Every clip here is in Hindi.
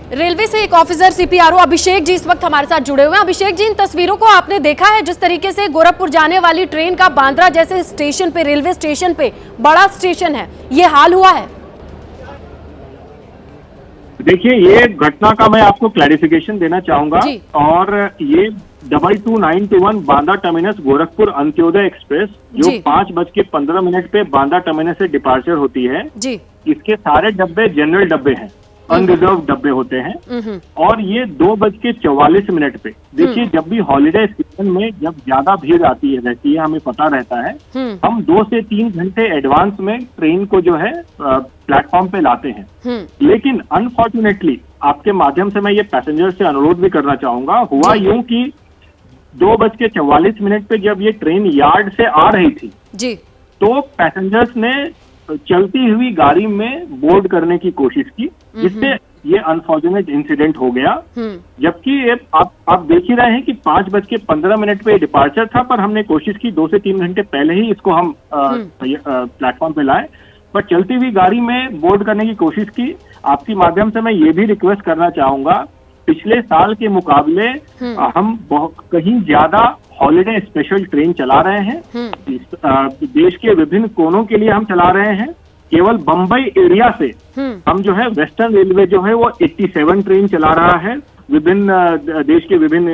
रेलवे से एक ऑफिसर सीपीआरओ अभिषेक जी इस वक्त हमारे साथ जुड़े हुए हैं। अभिषेक जी, इन तस्वीरों को आपने देखा है, जिस तरीके से गोरखपुर जाने वाली ट्रेन का बांद्रा जैसे स्टेशन पे, रेलवे स्टेशन पे, बड़ा स्टेशन है, ये हाल हुआ है। देखिए, ये घटना का मैं आपको क्लैरिफिकेशन देना चाहूंगा। और ये 222921 बांद्रा टर्मिनस गोरखपुर अंत्योदय एक्सप्रेस जो 5:15 पे बांद्रा टर्मिनस से डिपार्चर होती है जी। इसके सारे डब्बे जनरल डब्बे हैं, अनरिजर्व डब्बे होते हैं। और ये 2:44 पे, देखिए जब भी हॉलीडे सीजन में जब ज्यादा भीड़ आती रहती है, हमें पता रहता है, हम 2 से 3 घंटे एडवांस में ट्रेन को जो है प्लेटफॉर्म पे लाते हैं। लेकिन अनफॉर्चुनेटली आपके माध्यम से मैं ये पैसेंजर से अनुरोध भी करना चाहूंगा, हुआ यूं कि 2:44 पे जब ये ट्रेन यार्ड से आ रही थी जी, तो पैसेंजर्स ने चलती हुई गाड़ी में बोर्ड करने की कोशिश की, जिससे ये अनफॉर्चुनेट इंसिडेंट हो गया। जबकि आप देख ही रहे हैं कि 5:15 पे डिपार्चर था, पर हमने कोशिश की 2 से 3 घंटे पहले ही इसको हम प्लेटफॉर्म पे लाए, पर चलती हुई गाड़ी में बोर्ड करने की कोशिश की। आपके माध्यम से मैं ये भी रिक्वेस्ट करना चाहूंगा, पिछले साल के मुकाबले हम कहीं ज्यादा हॉलीडे स्पेशल ट्रेन चला रहे हैं। देश के विभिन्न कोनों के लिए हम चला रहे हैं। केवल बम्बई एरिया से हम जो है वेस्टर्न रेलवे जो है वो 87 ट्रेन चला रहा है विभिन्न देश के विभिन्न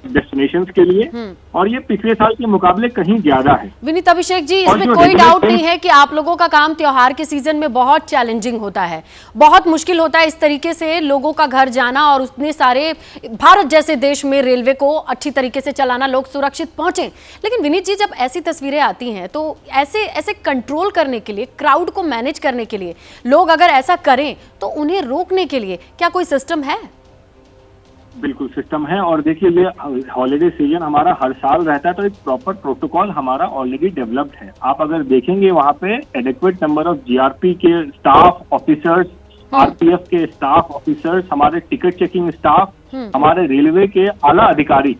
डेस्टिनेशंस के लिए, और ये पिछले साल के मुकाबले कहीं ज्यादा है। विनीत अभिषेक जी, इसमें कोई डाउट नहीं है कि आप लोगों का काम त्योहार के सीजन में बहुत चैलेंजिंग होता है, बहुत मुश्किल होता है इस तरीके से लोगों का घर जाना, और उतने सारे भारत जैसे देश में रेलवे को अच्छी तरीके से चलाना, लोग सुरक्षित पहुंचे। लेकिन विनीत जी, जब ऐसी तस्वीरें आती हैं तो ऐसे कंट्रोल करने के लिए, क्राउड को मैनेज करने के लिए, लोग अगर ऐसा करें तो उन्हें रोकने के लिए क्या कोई सिस्टम है? बिल्कुल सिस्टम है, और देखिए ये हॉलीडे सीजन हमारा हर साल रहता है, तो एक प्रॉपर प्रोटोकॉल हमारा ऑलरेडी डेवलप्ड है। आप अगर देखेंगे वहाँ पे एडिक्वेट नंबर ऑफ जीआरपी के स्टाफ ऑफिसर्स, आरपीएफ के स्टाफ ऑफिसर्स, हमारे टिकट चेकिंग स्टाफ, हमारे रेलवे के आला अधिकारी,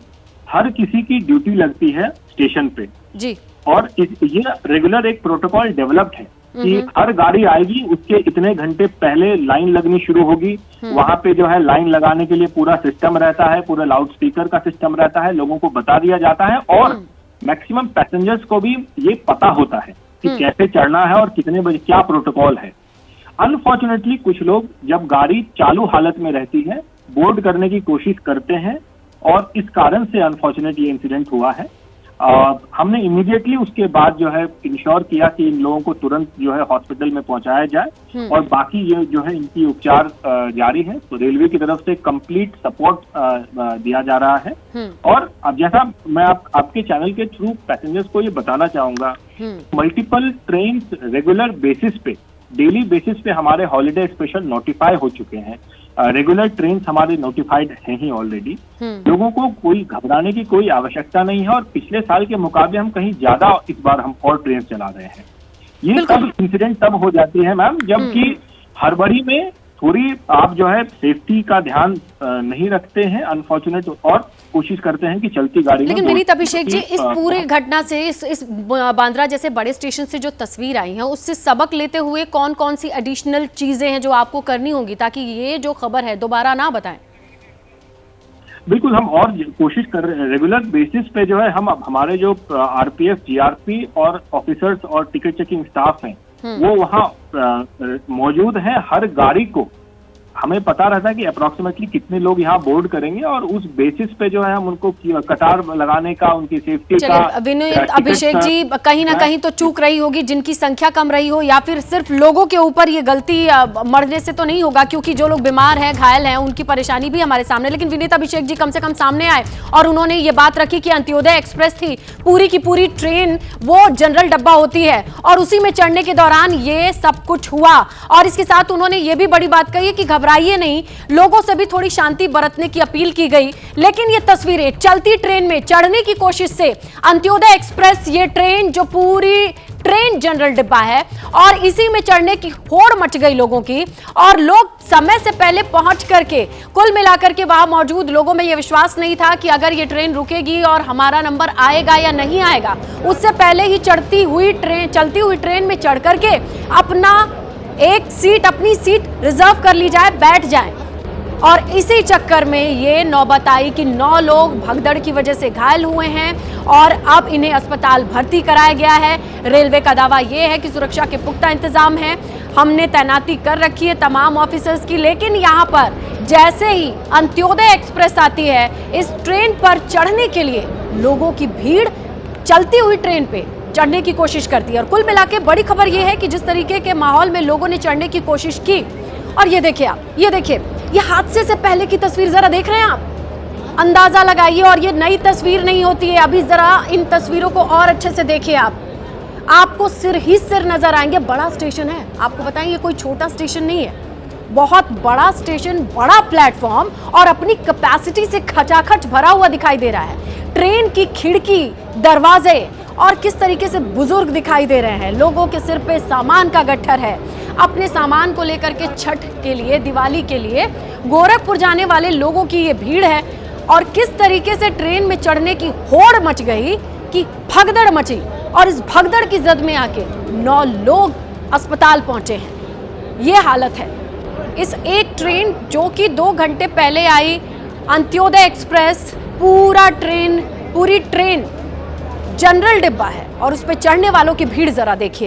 हर किसी की ड्यूटी लगती है स्टेशन पे जी। और ये रेगुलर एक प्रोटोकॉल डेवलप्ड है कि हर गाड़ी आएगी उसके इतने घंटे पहले लाइन लगनी शुरू होगी। वहां पे जो है लाइन लगाने के लिए पूरा सिस्टम रहता है, पूरा लाउड स्पीकर का सिस्टम रहता है, लोगों को बता दिया जाता है, और मैक्सिमम पैसेंजर्स को भी ये पता होता है कि कैसे चढ़ना है और कितने बजे क्या प्रोटोकॉल है। अनफॉर्चुनेटली कुछ लोग जब गाड़ी चालू हालत में रहती है बोर्ड करने की कोशिश करते हैं, और इस कारण से अनफॉर्चुनेट ये इंसिडेंट हुआ है। हमने इमीडिएटली उसके बाद जो है इंश्योर किया कि इन लोगों को तुरंत जो है हॉस्पिटल में पहुंचाया जाए, और बाकी ये जो है इनकी उपचार जारी है। तो रेलवे की तरफ से कंप्लीट सपोर्ट दिया जा रहा है। और अब जैसा मैं आपके चैनल के थ्रू पैसेंजर्स को ये बताना चाहूंगा, मल्टीपल ट्रेन रेगुलर बेसिस पे, डेली बेसिस पे हमारे हॉलीडे स्पेशल नोटिफाई हो चुके हैं। रेगुलर ट्रेन हमारे नोटिफाइड हैं ही ऑलरेडी। लोगों को कोई घबराने की कोई आवश्यकता नहीं है, और पिछले साल के मुकाबले हम कहीं ज्यादा इस बार हम और ट्रेन चला रहे हैं। ये सब इंसिडेंट तब हो जाती है मैम जबकि हड़बड़ी में थोड़ी आप जो है सेफ्टी का ध्यान नहीं रखते हैं, अनफॉर्चुनेट, और कोशिश करते हैं कि चलती गाड़ी में। लेकिन विनीत अभिषेक जी, इस पूरे घटना से, इस बांद्रा जैसे बड़े स्टेशन से जो तस्वीर आई है, उससे सबक लेते हुए कौन कौन सी एडिशनल चीजें हैं जो आपको करनी होंगी ताकि ये जो खबर है दोबारा ना बताएं? बिल्कुल, हम और कोशिश कर रहे हैं। रेगुलर बेसिस पे जो है हम हमारे जो आरपीएफ, जीआरपी और ऑफिसर्स और टिकट चेकिंग स्टाफ हैं वो वहाँ मौजूद है। हर गाड़ी को हमें पता रहता है कि अप्रोक्सीमेटली कितने लोग यहाँ बोर्ड करेंगे, और उस बेसिस पे जो है हम उनको कतार लगाने का, उनकी सेफ्टी का। विनीत अभिषेक जी, कहीं ना कहीं तो चूक रही होगी, जिनकी संख्या कम रही हो, या फिर सिर्फ लोगों के ऊपर ये गलती मरने से तो नहीं होगा, क्योंकि जो लोग बीमार हैं, घायल हैं, उनकी परेशानी भी हमारे सामने। लेकिन विनीत अभिषेक जी कम से कम सामने आए और उन्होंने ये बात रखी कि अंत्योदय एक्सप्रेस थी, पूरी की पूरी ट्रेन वो जनरल डब्बा होती है, और उसी में चढ़ने के दौरान ये सब कुछ हुआ। और इसके साथ उन्होंने ये भी बड़ी बात कही कि घबराइए नहीं, लोगों से भी थोड़ी शांति बरतने की अपील की गई। लेकिन ये तस्वीरें चलती ट्रेन में चढ़ने की कोशिश से, अंत्योदय एक्सप्रेस ये ट्रेन जो पूरी ट्रेन जनरल डिब्बा है, और इसी में चढ़ने की होड़ मच गई लोगों की, और लोग समय से पहले पहुंच करके, कुल मिलाकर के वहां मौजूद लोगों में यह विश्वास नहीं था कि अगर ये ट्रेन रुकेगी और हमारा नंबर आएगा या नहीं आएगा, उससे पहले ही चलती हुई ट्रेन में चढ़ करके अपनी सीट रिजर्व कर ली जाए, बैठ जाए। और इसी चक्कर में ये नौबत आई कि 9 लोग भगदड़ की वजह से घायल हुए हैं और अब इन्हें अस्पताल भर्ती कराया गया है। रेलवे का दावा ये है कि सुरक्षा के पुख्ता इंतजाम हैं, हमने तैनाती कर रखी है तमाम ऑफिसर्स की। लेकिन यहाँ पर जैसे ही अंत्योदय एक्सप्रेस आती है, इस ट्रेन पर चढ़ने के लिए लोगों की भीड़ चलती हुई ट्रेन पे चढ़ने की कोशिश करती है। और कुल मिला के बड़ी खबर यह है कि जिस तरीके के माहौल में लोगों ने चढ़ने की कोशिश की, और ये देखिए आप, ये देखिए, ये हादसे से पहले की तस्वीर जरा देख रहे हैं आप, अंदाजा लगाइए। और ये नई तस्वीर नहीं होती है, अभी जरा इन तस्वीरों को और अच्छे से देखिए आप, आपको सिर ही सिर नजर आएंगे। बड़ा स्टेशन है, आपको बताएं ये कोई छोटा स्टेशन नहीं है, बहुत बड़ा स्टेशन, बड़ा प्लेटफॉर्म और अपनी कैपेसिटी से खचाखच भरा हुआ दिखाई दे रहा है। ट्रेन की खिड़की, दरवाजे और किस तरीके से बुजुर्ग दिखाई दे रहे हैं। लोगों के सिर पे सामान का गट्ठर है, अपने सामान को लेकर के छठ के लिए, दिवाली के लिए गोरखपुर जाने वाले लोगों की ये भीड़ है। और किस तरीके से ट्रेन में चढ़ने की होड़ मच गई कि भगदड़ मची, और इस भगदड़ की जद में आके 9 लोग अस्पताल पहुंचे हैं। ये हालत है। इस एक ट्रेन जो कि 2 घंटे पहले आई, अंत्योदय एक्सप्रेस, पूरी ट्रेन जनरल डिब्बा है और उस पर चढ़ने वालों की भीड़ जरा देखिए आप।